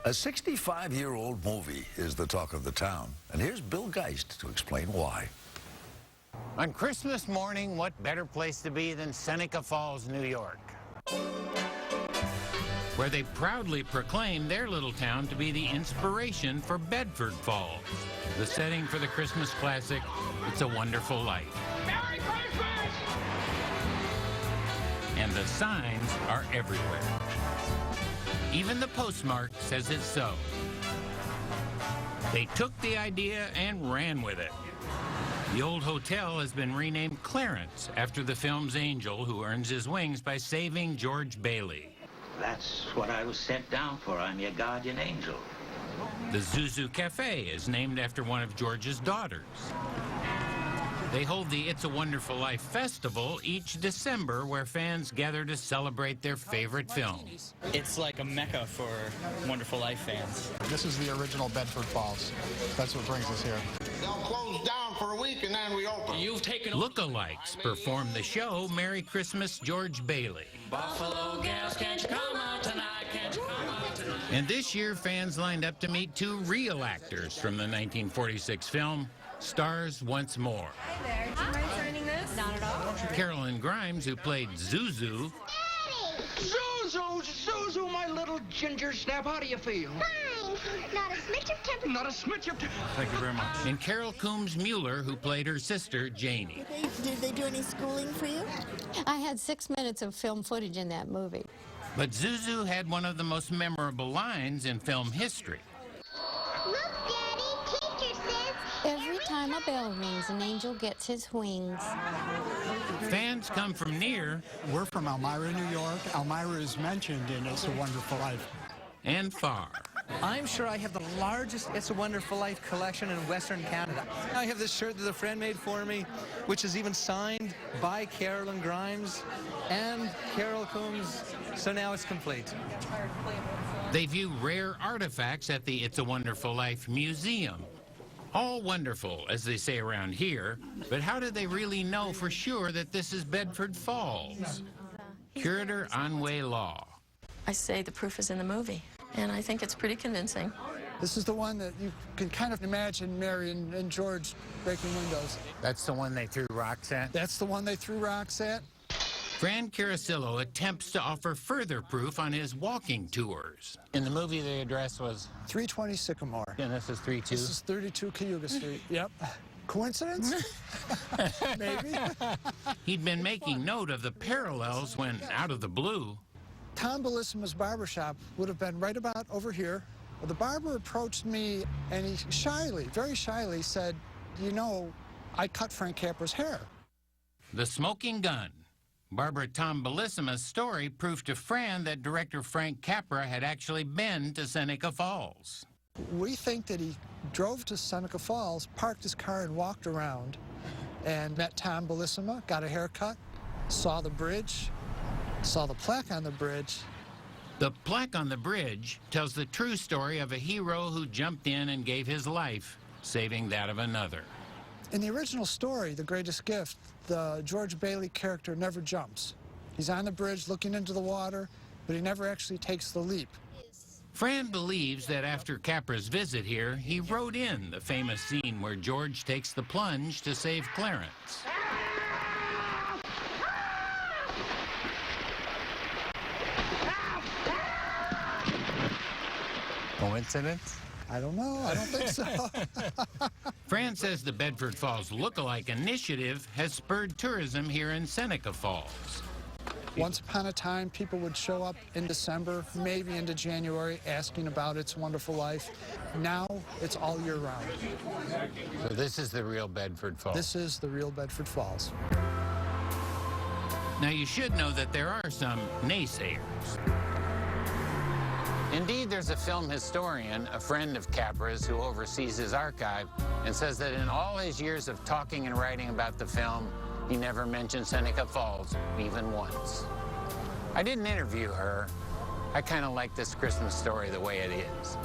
A 65-year-old movie is the talk of the town, and here's Bill Geist to explain why. On Christmas morning, what better place to be than Seneca Falls, New York, where they proudly proclaim their little town to be the inspiration for Bedford Falls, the setting for the Christmas classic, It's a Wonderful Life. Merry Christmas! And the signs are everywhere. Even the postmark says it's so. They took the idea and ran with it. The old hotel has been renamed Clarence after the film's angel who earns his wings by saving George Bailey. That's what I was sent down for. I'm your guardian angel. The Zuzu Cafe is named after one of George's daughters. They hold the It's a Wonderful Life Festival each December where fans gather to celebrate their favorite film. It's like a mecca for Wonderful Life fans. This is the original Bedford Falls. That's what brings us here. They'll close down for a week and then we open. You've taken Lookalikes perform the show Merry Christmas, George Bailey. Buffalo gals, can't you come out tonight? Can't you come out tonight? And this year, fans lined up to meet two real actors from the 1946 film, Stars Once More. Hi there. Do you mind signing this? Not at all. Carolyn Grimes, who played Zuzu, Zuzu, my little ginger snap, how do you feel? Fine. Not a smidge of temper. Not a smidge of... thank you very much, and Carol Coombs Mueller, who played her sister, Janie. Did they do any schooling for you? I had 6 minutes of film footage in that movie. But Zuzu had one of the most memorable lines in film history. Look, Daddy, teacher says... Every time a bell rings, an angel gets his wings. Fans come from near We're from Elmira, New York. Elmira is mentioned in It's a Wonderful Life. and far. I'm sure I have the largest It's a Wonderful Life collection in Western Canada. I have this shirt that a friend made for me, which is even signed by Carolyn Grimes and Carol Coombs, so now it's complete. They view rare artifacts at the It's a Wonderful Life Museum. All wonderful, as they say around here, but how do they really know for sure that this is Bedford Falls? Curator Anwei Law. I say the proof is in the movie, and I think it's pretty convincing. This is the one that you can kind of imagine Mary and George breaking windows. That's the one they threw rocks at? That's the one they threw rocks at. Fran Carasillo attempts to offer further proof on his walking tours. In the movie, the address was? 320 Sycamore. And this is 32? This is 32 Cayuga Street. Yep. Coincidence? Maybe. He'd been making note of the parallels when, out of the blue, Tom Bellissima's barbershop would have been right about over here. Well, the barber approached me, and he shyly, very shyly said, you know, I cut Frank Capra's hair. The Smoking Gun. Barber Tom Bellissima's story proved to Fran that director Frank Capra had actually been to Seneca Falls. We think that he drove to Seneca Falls, parked his car, and walked around, and met Tom Bellissima, got a haircut, saw the bridge, saw the plaque on the bridge. The plaque on the bridge tells the true story of a hero who jumped in and gave his life, saving that of another. In the original story, The Greatest Gift, the George Bailey character never jumps. He's on the bridge looking into the water, but he never actually takes the leap. Fran believes that after Capra's visit here, he wrote in the famous scene where George takes the plunge to save Clarence. Coincidence? I don't know. I don't think so. Fran says the Bedford Falls Lookalike Initiative has spurred tourism here in Seneca Falls. Once upon a time, people would show up in December, maybe into January, asking about It's a Wonderful Life. Now, it's all year round. So this is the real Bedford Falls? This is the real Bedford Falls. Now, you should know that there are some naysayers. Indeed, there's a film historian, a friend of Capra's, who oversees his archive, and says that in all his years of talking and writing about the film, he never mentioned Seneca Falls, even once. I didn't interview her. I kind of like this Christmas story the way it is.